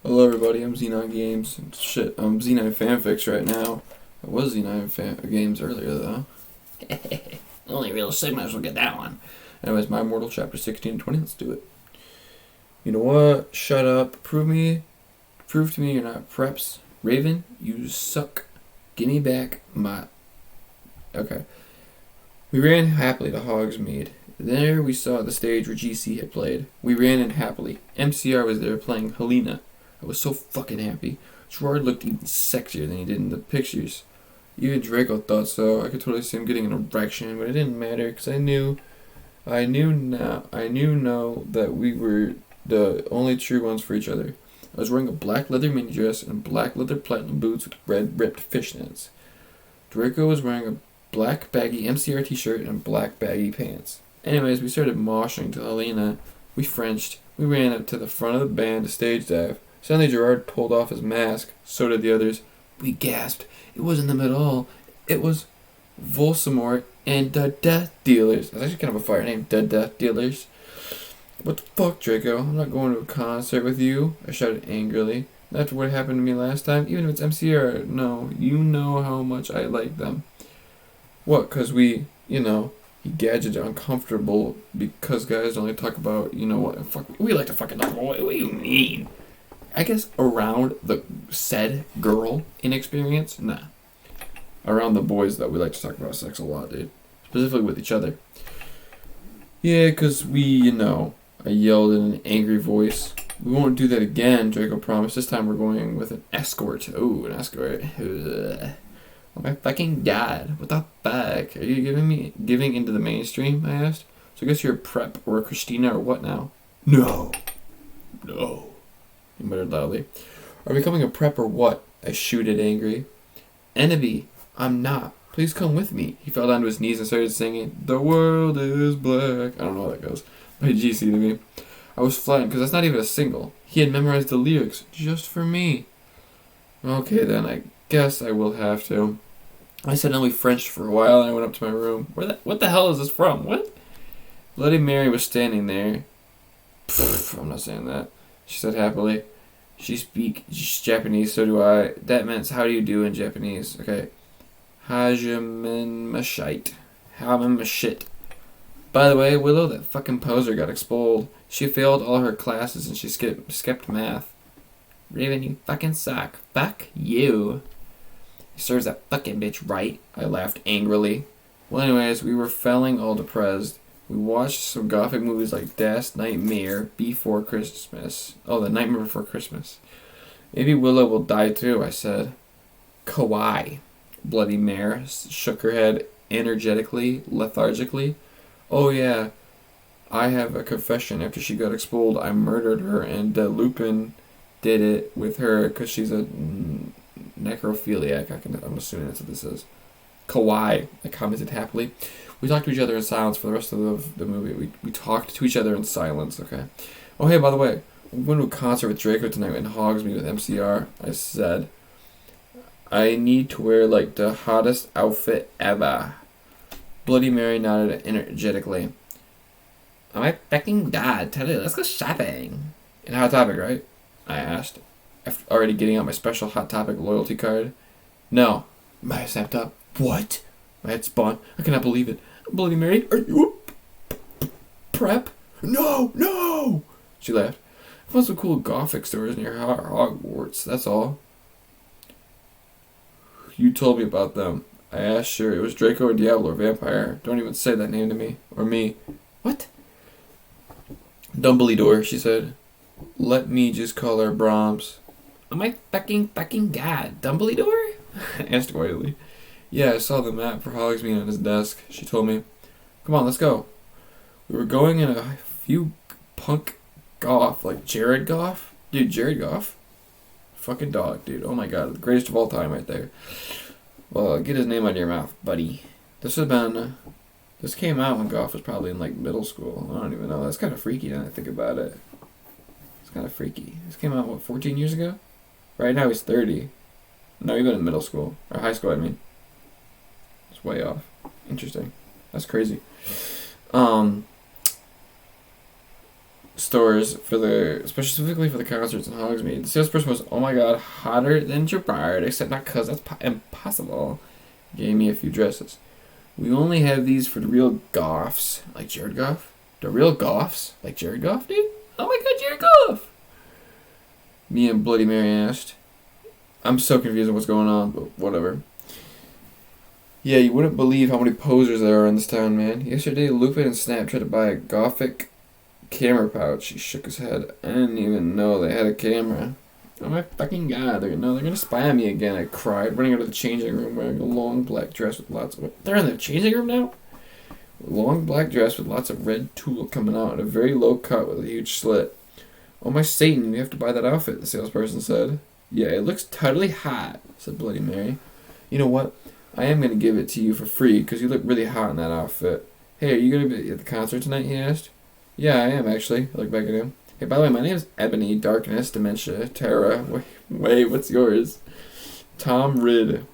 Hello everybody, I'm Xenon Games. Shit, I'm Xenon Fanfics right now. I was Xenon Games earlier though. Only real Sigmas will get that one. Anyways, my Immortal Chapters 16 and 20, let's do it. You know what? Shut up. Prove to me you're not preps. Raven, you suck. Give me back my... Okay. We ran happily to Hogsmeade. There we saw the stage where GC had played. We ran in happily. MCR was there playing Helena. I was so fucking happy. Gerard looked even sexier than he did in the pictures. Even Draco thought so. I could totally see him getting an erection, but it didn't matter because I knew now that we were the only true ones for each other. I was wearing a black leather mini dress and black leather platinum boots with red ripped fishnets. Draco was wearing a black baggy MCR t-shirt and black baggy pants. Anyways, we started moshing to Helena. We Frenched. We ran up to the front of the band to stage dive. Suddenly Gerard pulled off his mask. So did the others. We gasped. It wasn't them at all. It was Volsamore and the Death Dealers. That's actually kind of a fire name, the Death Dealers. What the fuck, Draco? I'm not going to a concert with you, I shouted angrily. After what happened to me last time, even if it's MCR, no, you know how much I like them. What, cause we, he gadgeted uncomfortable because guys only talk about, we like to fucking talk about, what do you mean? I guess around the said girl inexperience, nah. Around the boys that we like to talk about sex a lot, dude. Specifically with each other. Yeah, cause we, I yelled in an angry voice. We won't do that again, Draco promised. This time we're going with an escort. Oh, an escort. Ugh. Oh my fucking god. What the fuck? Are you giving into the mainstream, I asked? So I guess you're a prep or a Christina or what now? No. He muttered loudly. Are we becoming a prep or what? I shooted angry. Enemy, I'm not. Please come with me. He fell down to his knees and started singing, The world is black. I don't know how that goes. By GC to me. I was flattened because that's not even a single. He had memorized the lyrics just for me. Okay then, I guess I will have to. I suddenly Frenched for a while and I went up to my room. What the hell is this from? What? Bloody Mary was standing there. Pfft, I'm not saying that. She said happily. She speaks Japanese, so do I. That means how do you do in Japanese. Okay. Hajimen Mashite. Hamen Mashit. By the way, Willow, that fucking poser got expelled. She failed all her classes and she skipped math. Raven, you fucking suck. Fuck you. He serves that fucking bitch right. I laughed angrily. Well, anyways, we were feeling all depressed. We watched some gothic movies like Das Nightmare Before Christmas. Oh, The Nightmare Before Christmas. Maybe Willow will die too, I said. Kawaii. Bloody Mare shook her head energetically, lethargically. Oh yeah, I have a confession. After she got expelled, I murdered her, and Lupin did it with her because she's a necrophiliac. I'm assuming that's what this is. Kawaii, I commented happily. We talked to each other in silence for the rest of the movie. We talked to each other in silence, okay? Oh, hey, by the way, I'm going to a concert with Draco tonight in Hogsmeade with MCR. I said, I need to wear, the hottest outfit ever. Bloody Mary nodded energetically. Oh my fucking god, tell you, let's go shopping. In Hot Topic, right? I asked, after already getting out my special Hot Topic loyalty card. No. My eyes snapped up. What? My head spun. I cannot believe it. Bloody Mary, are you a prep? No! She laughed. I found some cool gothic stores near Hogwarts, that's all. You told me about them. I asked her. It was Draco or Diablo or Vampire. Don't even say that name to me. Or me. What? Dumbledore, she said. Let me just call her Brahms. Oh my fucking god. Dumbledore? I asked quietly. Yeah, I saw the map for Hogsmeade on his desk. She told me. Come on, let's go. We were going in a few punk Goff, like Jared Goff. Dude, Jared Goff. Fucking dog, dude. Oh my god, the greatest of all time right there. Well, get his name out of your mouth, buddy. This came out when Goff was probably in, middle school. I don't even know. That's kind of freaky now that I think about it. It's kind of freaky. This came out, 14 years ago? Right now he's 30. No, even in middle school. Or high school, I mean. It's way off. Interesting. That's crazy. stores specifically for the concerts in Hogsmeade. The salesperson was, oh my god, hotter than Gerard, except not cause that's impossible. Gave me a few dresses. We only have these for the real goths, like Jared Goff. The real goths, like Jared Goff, dude. Oh my god, Jared Goff. Me and Bloody Mary asked. I'm so confused on what's going on, but whatever. Yeah, you wouldn't believe how many posers there are in this town, man. Yesterday, Lupin and Snap tried to buy a gothic camera pouch. He shook his head. I didn't even know they had a camera. Oh my fucking god, they're gonna spy on me again. I cried, running out of the changing room wearing a long black dress with lots of... They're in the changing room now? A long black dress with lots of red tulle coming out and a very low cut with a huge slit. Oh my Satan, you have to buy that outfit, the salesperson said. Yeah, it looks totally hot, said Bloody Mary. You know what? I am going to give it to you for free because you look really hot in that outfit. Hey, are you going to be at the concert tonight, he asked. Yeah, I am actually. I looked back at him. Hey, by the way, my name's Ebony, Darkness, Dementia, Terra. Wait, what's yours? Tom Ridd,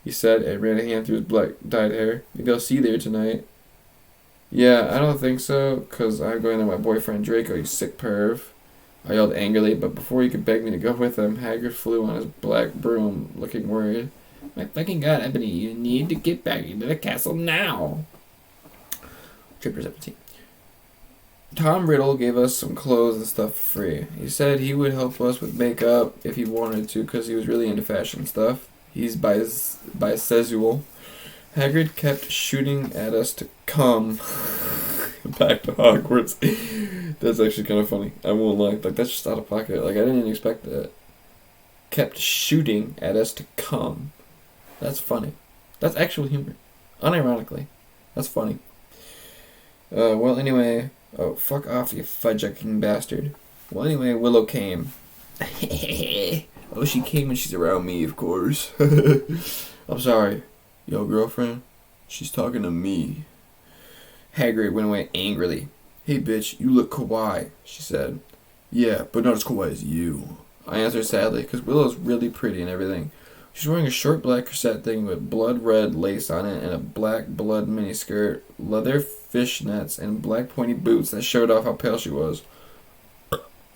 he said and ran a hand through his black dyed hair. Maybe I'll see you there tonight. Yeah, I don't think so, because I'm going to my boyfriend Draco, you sick perv. I yelled angrily, but before he could beg me to go with him, Hagrid flew on his black broom, looking worried. My fucking god, Ebony, you need to get back into the castle now. Chapter 17. Tom Riddle gave us some clothes and stuff for free. He said he would help us with makeup if he wanted to, because he was really into fashion stuff. He's bisexual. Hagrid kept shooting at us to come back to Hogwarts. That's actually kind of funny. I won't lie. Like, that's just out of pocket. Like, I didn't even expect that. Kept shooting at us to come. That's funny. That's actual humor. Unironically. That's funny. Well, anyway... Oh, fuck off, you fudge-king bastard. Well, anyway, Willow came. Oh, she came when she's around me, of course. I'm sorry. Yo, girlfriend? She's talking to me. Hagrid went away angrily. Hey, bitch, you look kawaii, she said. Yeah, but not as kawaii as you. I answered sadly, because Willow's really pretty and everything. She's wearing a short black corset thing with blood red lace on it and a black blood miniskirt, leather fishnets, and black pointy boots that showed off how pale she was.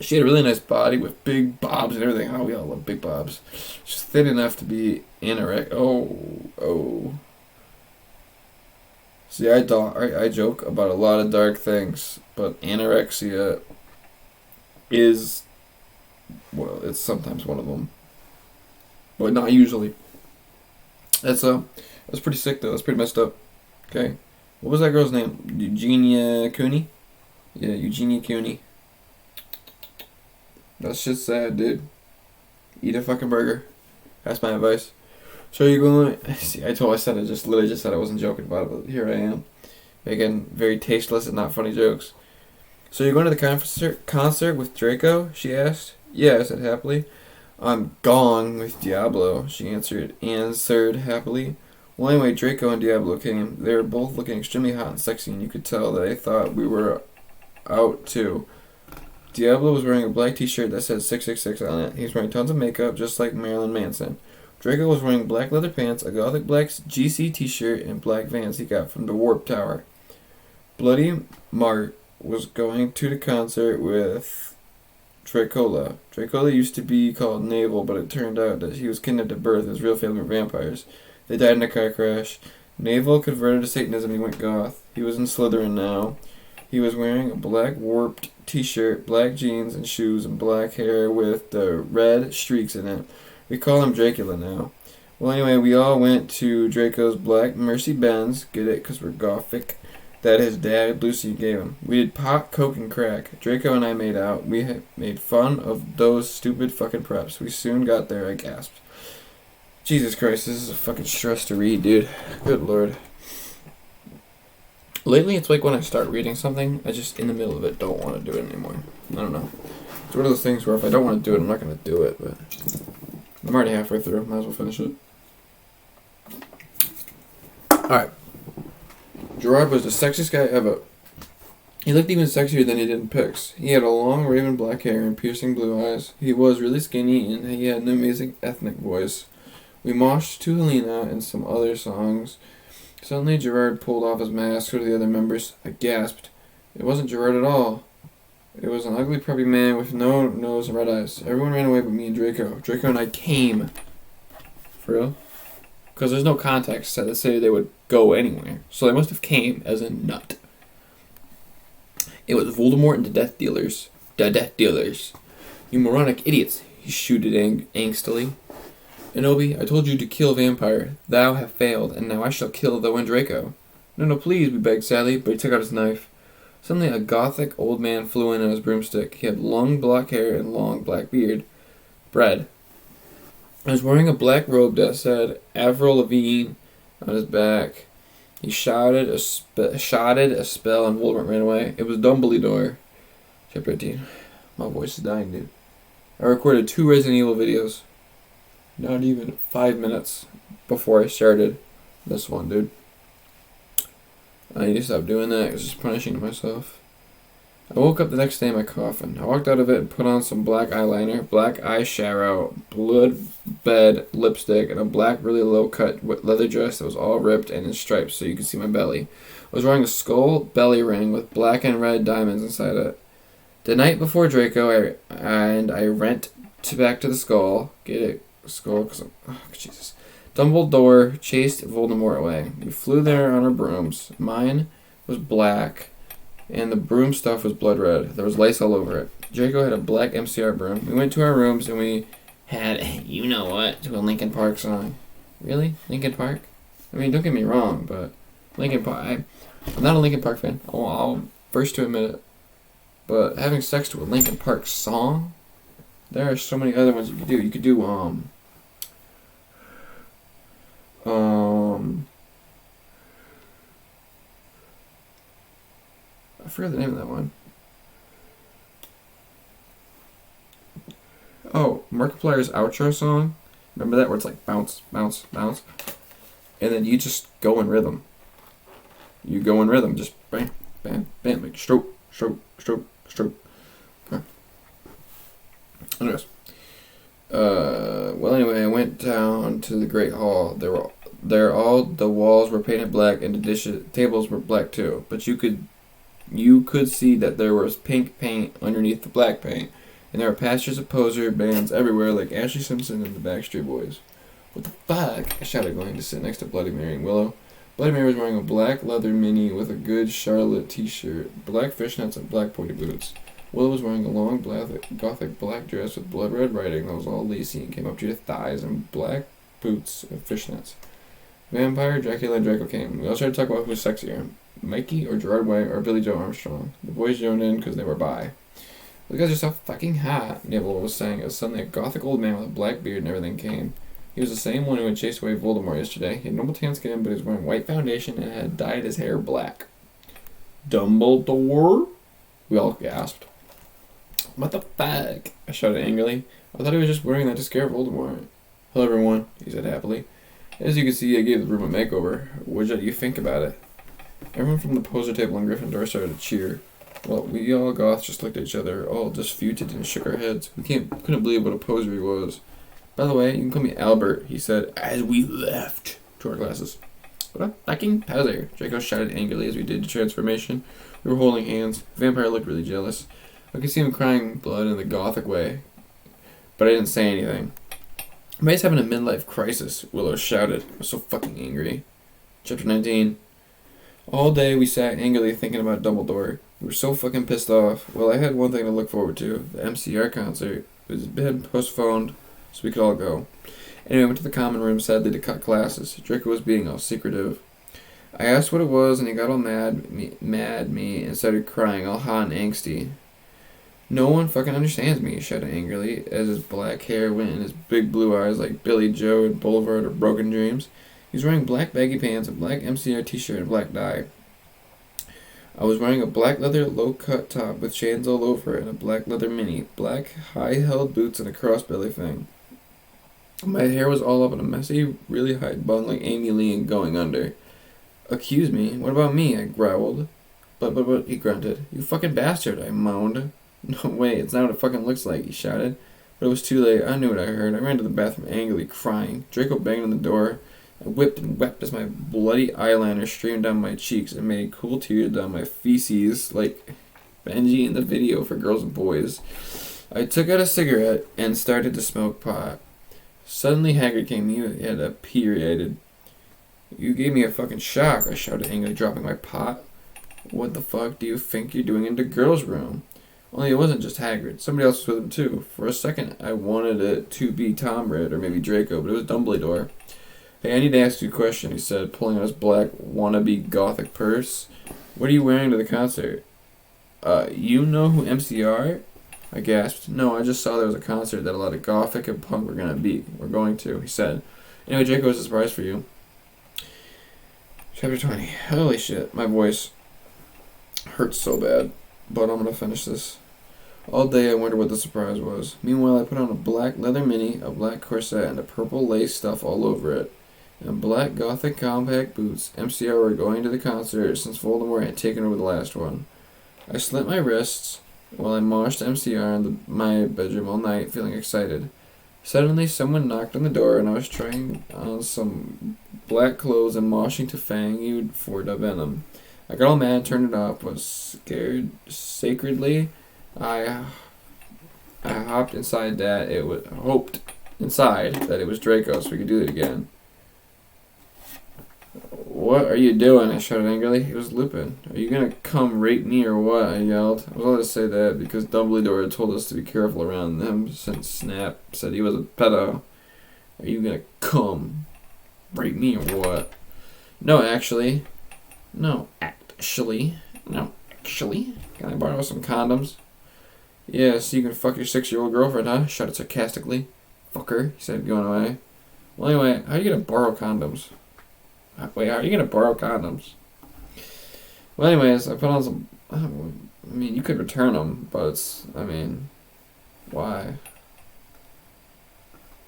She had a really nice body with big bobs and everything. Oh, we all love big bobs. She's thin enough to be anorexic. Oh. See, I joke about a lot of dark things, but anorexia is, well, it's sometimes one of them. But not usually. That's pretty sick though. That's pretty messed up. Okay. What was that girl's name? Eugenia Cooney? Yeah, Eugenia Cooney. That's just sad, dude. Eat a fucking burger. That's my advice. So you're going... See, I literally just said I wasn't joking about it, but here I am. Making very tasteless and not funny jokes. So you're going to the concert with Draco? She asked. Yeah, I said happily. I'm gone with Diablo, she answered happily. Well, anyway, Draco and Diablo came. They were both looking extremely hot and sexy, and you could tell that they thought we were out, too. Diablo was wearing a black t-shirt that said 666 on it. He was wearing tons of makeup, just like Marilyn Manson. Draco was wearing black leather pants, a gothic black GC t-shirt, and black Vans he got from the Warp Tower. Bloody Mart was going to the concert with... Dracola. Dracola used to be called Navel, but it turned out that he was kidnapped at birth. His real family were vampires. They died in a car crash. Navel converted to Satanism and he went goth. He was in Slytherin now. He was wearing a black warped t-shirt, black jeans and shoes, and black hair with the red streaks in it. We call him Dracula now. Well, anyway, we all went to Draco's black Mercy Benz. Get it? Because we're gothic. That his dad, Lucy, gave him. We did pot, coke, and crack. Draco and I made out. We made fun of those stupid fucking preps. We soon got there, I gasped. Jesus Christ, this is a fucking stress to read, dude. Good lord. Lately, it's like when I start reading something, I just, in the middle of it, don't want to do it anymore. I don't know. It's one of those things where if I don't want to do it, I'm not going to do it, but I'm already halfway through. Might as well finish it. Alright. Gerard was the sexiest guy ever. He looked even sexier than he did in pics. He had a long raven black hair and piercing blue eyes. He was really skinny and he had an amazing ethnic voice. We moshed to Helena and some other songs. Suddenly Gerard pulled off his mask so did the other members. I gasped. It wasn't Gerard at all. It was an ugly, preppy man with no nose and red eyes. Everyone ran away but me and Draco. Draco and I came. For real? Because there's no context to say they would go anywhere. So they must have came as a nut. It was Voldemort and the Death Dealers. The Death Dealers. You moronic idiots, he shooted angstily. Enobi, I told you to kill Vampire. Thou have failed, and now I shall kill thou and Draco. No, please, we begged sadly, but he took out his knife. Suddenly a gothic old man flew in on his broomstick. He had long black hair and long black beard. Bread. He was wearing a black robe that said Avril Lavigne on his back. He shouted a spell and Voldemort ran away. It was Dumbledore. Chapter 18. My voice is dying, dude. I recorded 2 Resident Evil videos. Not even 5 minutes before I started this one, dude. I need to stop doing that because it's punishing myself. I woke up the next day in my coffin. I walked out of it and put on some black eyeliner, black eyeshadow, blood bed lipstick, and a black, really low-cut leather dress that was all ripped and in stripes so you could see my belly. I was wearing a skull belly ring with black and red diamonds inside it. The night before Draco, I went back to the skull. Get it? Skull? Because Jesus. Dumbledore chased Voldemort away. We flew there on our brooms. Mine was black, and the broom stuff was blood red. There was lace all over it. Draco had a black MCR broom. We went to our rooms, and we had, you know what, to a Linkin Park song. Really? Linkin Park? I mean, don't get me wrong, but Linkin Park, I'm not a Linkin Park fan. I'll first to admit it. But having sex to a Linkin Park song? There are so many other ones you could do. You could do, I forgot the name of that one. Oh, Markiplier's outro song. Remember that where it's like bounce, bounce, bounce? And then you just go in rhythm. You go in rhythm, just bam, bam, bam, like stroke, stroke, stroke, stroke. Okay. Anyways. Well, anyway, I went down to the Great Hall. All the walls were painted black and the tables were black too. But you could see that there was pink paint underneath the black paint. And there were pastures of poser bands everywhere like Ashley Simpson and the Backstreet Boys. What the fuck? I shouted, going to sit next to Bloody Mary and Willow. Bloody Mary was wearing a black leather mini with a good Charlotte t-shirt, black fishnets, and black pointy boots. Willow was wearing a long gothic black dress with blood red writing that was all lacy and came up to her thighs, and black boots and fishnets. Vampire, Dracula, and Draco came. We all tried to talk about who was sexier, Mikey or Gerard Way or Billy Joe Armstrong. The boys joined in because they were bi. "You guys are so fucking hot," Neville was saying as suddenly a gothic old man with a black beard and everything came. He was the same one who had chased away Voldemort yesterday. He had normal tan skin, but he was wearing white foundation and had dyed his hair black. "Dumbledore?" We all gasped. "What the fuck?" I shouted angrily. "I thought he was just wearing that to scare Voldemort." "Hello, everyone," he said happily. "As you can see, I gave the room a makeover. What did you think about it?" Everyone from the poser table in Gryffindor started to cheer. Well, we all goths just looked at each other, all disputed and shook our heads. We couldn't believe what a poser he was. "By the way, you can call me Albert," he said, as we left to our classes. "What a fucking poser," Draco shouted angrily as we did the transformation. We were holding hands. The vampire looked really jealous. I could see him crying blood in the gothic way, but I didn't say anything. "May's having a midlife crisis," Willow shouted. I was so fucking angry. Chapter 19. All day we sat angrily thinking about Dumbledore. We were so fucking pissed off. Well, I had one thing to look forward to. The MCR concert. It had been postponed, so we could all go. Anyway, I went to the common room sadly to cut classes. Draco was being all secretive. I asked what it was, and he got all mad at me and started crying, all hot and angsty. "No one fucking understands me," he shouted angrily, as his black hair went in his big blue eyes like Billy Joe in Boulevard of Broken Dreams. He was wearing black baggy pants, a black MCR t-shirt, and black dye. I was wearing a black leather low-cut top with chains all over it and a black leather mini, black high-held boots, and a cross-belly thing. My hair was all up in a messy, really high bun like Amy Lee in Going Under. "Accuse me? What about me?" I growled. But, he grunted. "You fucking bastard," I moaned. "No way, it's not what it fucking looks like," he shouted. But it was too late. I knew what I heard. I ran to the bathroom angrily, crying. Draco banged on the door. I whipped and wept as my bloody eyeliner streamed down my cheeks and made cool tears down my feces like Benji in the video for girls and boys. I took out a cigarette and started to smoke pot. Suddenly Haggard came to me. He had a period. You gave me a fucking shock, I shouted angrily, dropping my pot. What the fuck do you think you're doing in the girls' room? Only it wasn't just Haggard. Somebody else was with him too. For a second, I wanted it to be Tom Ridd or maybe Draco, but it was Dumbledore. Hey, I need to ask you a question, he said, pulling out his black wannabe gothic purse. What are you wearing to the concert? You know who MCR? I gasped. No, I just saw there was a concert that a lot of gothic and punk we're going to, he said. Anyway, Draco has a surprise for you. Chapter 20. Holy shit, my voice hurts so bad, but I'm gonna finish this. All day I wondered what the surprise was. Meanwhile, I put on a black leather mini, a black corset, and a purple lace stuff all over it. And black gothic compact boots. MCR were going to the concert since Voldemort had taken over the last one. I slit my wrists while I moshed MCR in my bedroom all night, feeling excited. Suddenly, someone knocked on the door, and I was trying on some black clothes and moshing to Fang Yu for the venom. I got all mad, turned it off, was scared sacredly. I hopped inside that it was hoped inside that it was Draco, so we could do it again. What are you doing? I shouted angrily. It was Lupin. Are you gonna come rape me or what? I yelled. I was allowed to say that because Dumbledore had told us to be careful around them since Snap said he was a pedo. Are you gonna come rape me or what? No, actually. No, actually. Can I borrow some condoms? Yeah, so you can fuck your 6-year-old girlfriend, huh? Shouted sarcastically. Fucker, he said, going away. Well, anyway, how are you gonna borrow condoms? Wait, how are you gonna borrow condoms? Well, anyways, I put on some. I mean, you could return them, but why?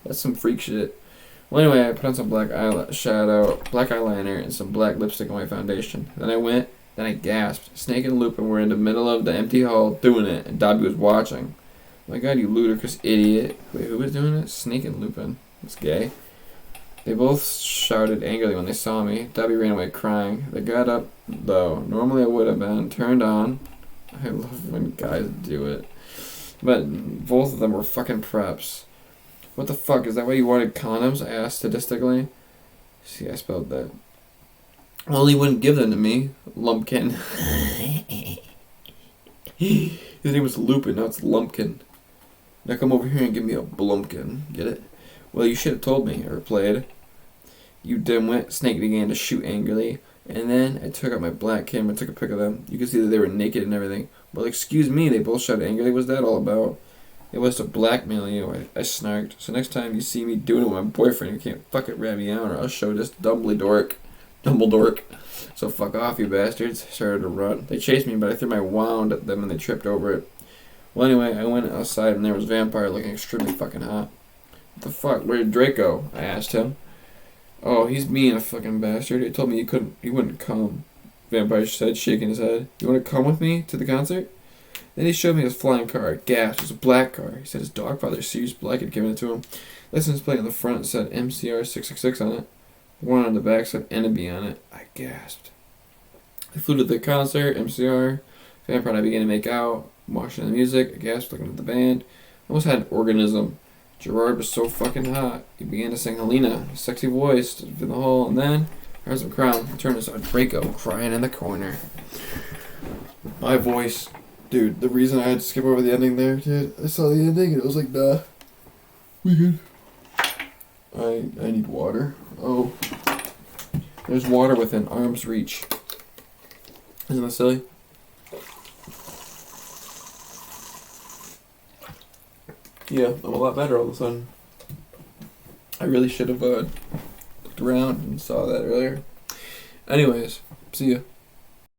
That's some freak shit. Well, anyway, I put on some black eyeliner, and some black lipstick on my foundation. Then I gasped. Snake and Lupin were in the middle of the empty hall doing it, and Dobby was watching. Oh my god, you ludicrous idiot. Wait, who was doing it? Snake and Lupin. That's gay. They both shouted angrily when they saw me. Dobby ran away crying. They got up, though. Normally I would have been turned on. I love when guys do it. But both of them were fucking preps. What the fuck? Is that why you wanted condoms? I asked sadistically. See, I spelled that. Well, he wouldn't give them to me. Lumpkin. His name was Lupin, now it's Lumpkin. Now come over here and give me a blumpkin. Get it? Well, you should have told me, I replied. You dimwit. Snake began to shoot angrily, and then I took out my black camera and took a pic of them. You could see that they were naked and everything. Well, excuse me, they both shouted angrily. What's that all about? It was to blackmail you, I snarked. So next time you see me doing it with my boyfriend, you can't fucking rat me out, or I'll show this Dumbledore. So fuck off, you bastards. I started to run. They chased me, but I threw my wand at them and they tripped over it. Well, anyway, I went outside and there was Vampire looking extremely fucking hot. What the fuck? Where'd Draco? I asked him. Oh, he's being a fucking bastard. He told me he wouldn't come. Vampire said, shaking his head. You want to come with me to the concert? Then he showed me his flying car. Gasped. It was a black car. He said his dog father, Sirius Black, had given it to him. License plate on the front said MCR 666 on it. The one on the back said Enemy on it. I gasped. I flew to the concert, MCR. Vampire and I began to make out, watching the music. I gasped, looking at the band. I almost had an organism. Gerard was so fucking hot. He began to sing Helena, his sexy voice, in the hall, and then I heard some crying. I turned and saw Draco crying in the corner. My voice. Dude, the reason I had to skip over the ending there, dude, I saw the ending and it was like, nah. We good. I need water. Oh. There's water within arm's reach. Isn't that silly? Yeah, I'm a lot better all of a sudden. I really should have looked around and saw that earlier. Anyways, see ya.